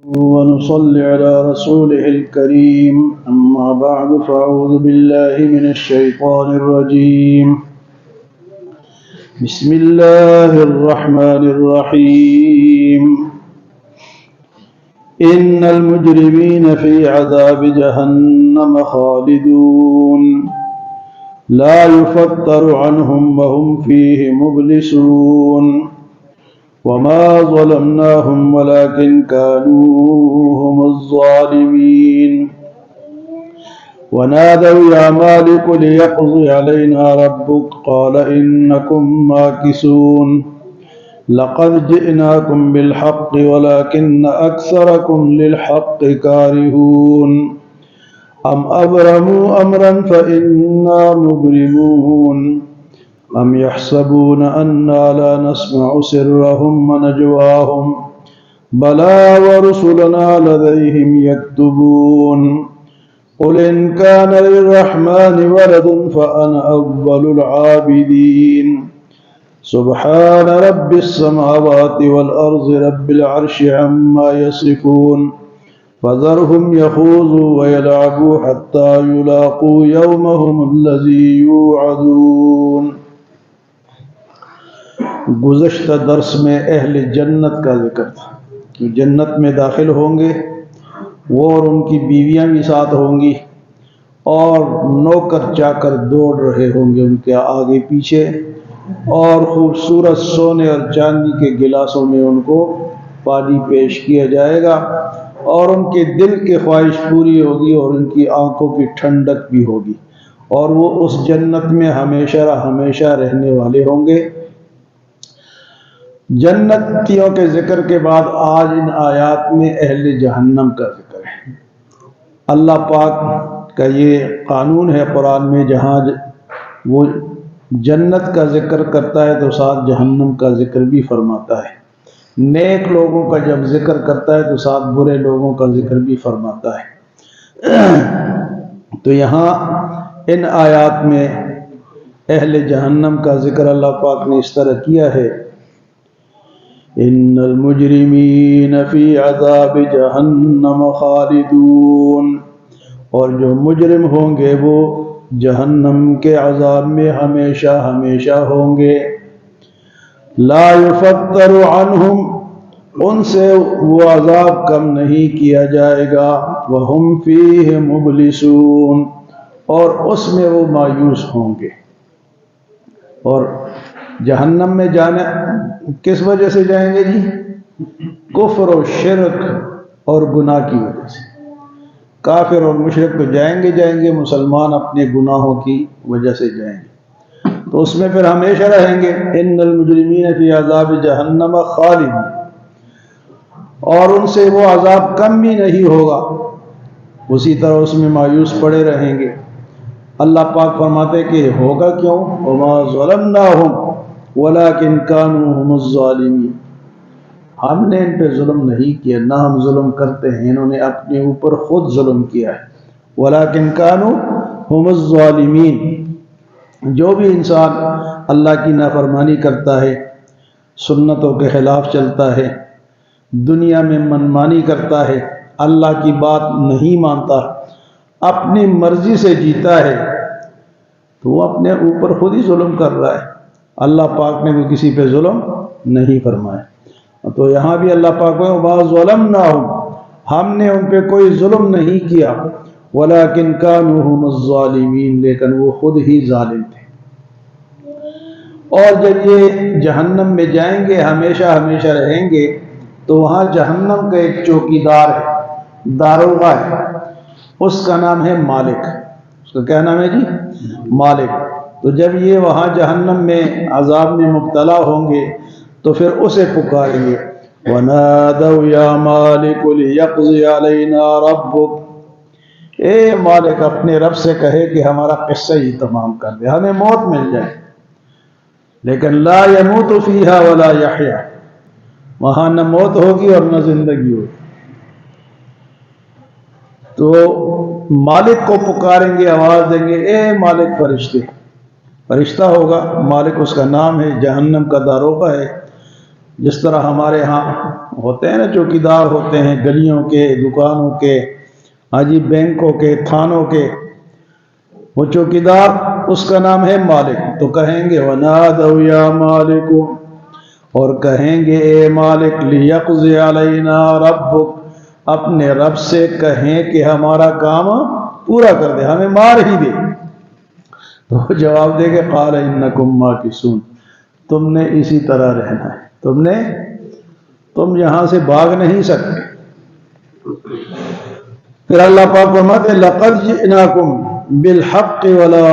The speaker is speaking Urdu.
ونصلي على رسوله الكريم أما بعد فأعوذ بالله من الشيطان الرجيم بسم الله الرحمن الرحيم إن المجرمين في عذاب جهنم خالدون لا يفتر عنهم وهم فيه مبلسون وما ظلمناهم ولكن كانوا هم الظالمين ونادوا يا مالك ليقضي علينا ربك قال إنكم ماكثون لقد جئناكم بالحق ولكن أكثركم للحق كارهون أم أبرموا أمرا فإنا مبرمون أم يحسبون أنا لا نسمع سرهم ونجواهم بلى ورسلنا لديهم يكتبون قل إن كان للرحمن ولد فأنا أول العابدين سبحان رب السماوات والأرض رب العرش عما يصفون فذرهم يخوضوا ويلعبوا حتى يلاقوا يومهم الذي يوعدون. گزشتہ درس میں اہل جنت کا ذکر تھا کہ جنت میں داخل ہوں گے وہ اور ان کی بیویاں بھی ساتھ ہوں گی اور نوکر چاکر دوڑ رہے ہوں گے ان کے آگے پیچھے اور خوبصورت سونے اور چاندی کے گلاسوں میں ان کو پانی پیش کیا جائے گا اور ان کے دل کی خواہش پوری ہوگی اور ان کی آنکھوں کی ٹھنڈک بھی ہوگی اور وہ اس جنت میں ہمیشہ رہنے والے ہوں گے. جنتیوں کے ذکر کے بعد آج ان آیات میں اہل جہنم کا ذکر ہے. اللہ پاک کا یہ قانون ہے قرآن میں جہاں وہ جنت کا ذکر کرتا ہے تو ساتھ جہنم کا ذکر بھی فرماتا ہے. نیک لوگوں کا جب ذکر کرتا ہے تو ساتھ برے لوگوں کا ذکر بھی فرماتا ہے. تو یہاں ان آیات میں اہل جہنم کا ذکر اللہ پاک نے اس طرح کیا ہے. ان المجرمین فی عذاب جہنم خالدون، اور جو مجرم ہوں گے وہ جہنم کے عذاب میں ہمیشہ ہوں گے. لا یفتر عنہم، ان سے وہ عذاب کم نہیں کیا جائے گا. وہم فیہ مبلسون، اور اس میں وہ مایوس ہوں گے. اور جہنم میں جانا کس وجہ سے جائیں گے جی؟ کفر و شرک اور گناہ کی وجہ سے. کافر اور مشرک تو جائیں گے، مسلمان اپنے گناہوں کی وجہ سے جائیں گے تو اس میں پھر ہمیشہ رہیں گے. ان المجرمین فی عذاب جہنم خالدون، اور ان سے وہ عذاب کم بھی نہیں ہوگا، اسی طرح اس میں مایوس پڑے رہیں گے. اللہ پاک فرماتے کہ ہوگا کیوں؟ وما ظلمناہم ولکن کانوا ھم الظالمین، ہم نے ان پہ ظلم نہیں کیا، نہ ہم ظلم کرتے ہیں، انہوں نے اپنے اوپر خود ظلم کیا ہے. ولکن کانوا ھم الظالمین، جو بھی انسان اللہ کی نافرمانی کرتا ہے، سنتوں کے خلاف چلتا ہے، دنیا میں منمانی کرتا ہے، اللہ کی بات نہیں مانتا، اپنی مرضی سے جیتا ہے، تو وہ اپنے اوپر خود ہی ظلم کر رہا ہے. اللہ پاک نے بھی کسی پہ ظلم نہیں فرمایا. تو یہاں بھی اللہ پاک کو وما ظلمناہم، ہم نے ان پہ کوئی ظلم نہیں کیا. ولکن کانوا ھم الظالمین، لیکن وہ خود ہی ظالم تھے. اور جب یہ جہنم میں جائیں گے ہمیشہ رہیں گے تو وہاں جہنم کا ایک چوکیدار ہے، داروغہ ہے، اس کا نام ہے مالک. اس کا کیا نام ہے جی؟ مالک. تو جب یہ وہاں جہنم میں عذاب میں مبتلا ہوں گے تو پھر اسے پکاریں گے. وَنَادَوْا يَا مَالِكُ لِيَقْضِيَ عَلَيْنَا رَبُّكَ، اے مالک اپنے رب سے کہے کہ ہمارا قصہ ہی تمام کر دے، ہمیں موت مل جائے. لیکن لا يموت فیہا ولا یحیا، وہاں نہ موت ہوگی اور نہ زندگی ہوگی. تو مالک کو پکاریں گے، آواز دیں گے اے مالک فرشتہ ہوگا، مالک اس کا نام ہے، جہنم کا داروغہ ہے. جس طرح ہمارے ہاں ہوتے ہیں نا چوکیدار ہوتے ہیں گلیوں کے، دکانوں کے، حاجی بینکوں کے، تھانوں کے، وہ چوکیدار اس کا نام ہے مالک، تو کہیں گے وَنَادَوْا يَا مَالِكُ، اور کہیں گے اے مالک لِيَقْضِ عَلَيْنَا رَبُّكَ، اپنے رب سے کہیں کہ ہمارا کام پورا کر دے، ہمیں مار ہی دے۔ تو جواب دے گے قَالَ إِنَّكُمْ مَاكِثُونَ، تم نے اسی طرح رہنا ہے، تم یہاں سے بھاگ نہیں سکتے۔ پھر اللہ پاک فرماتے ہیں لَقَدْ جِئْنَاكُمْ بِالْحَقِّ وَلَا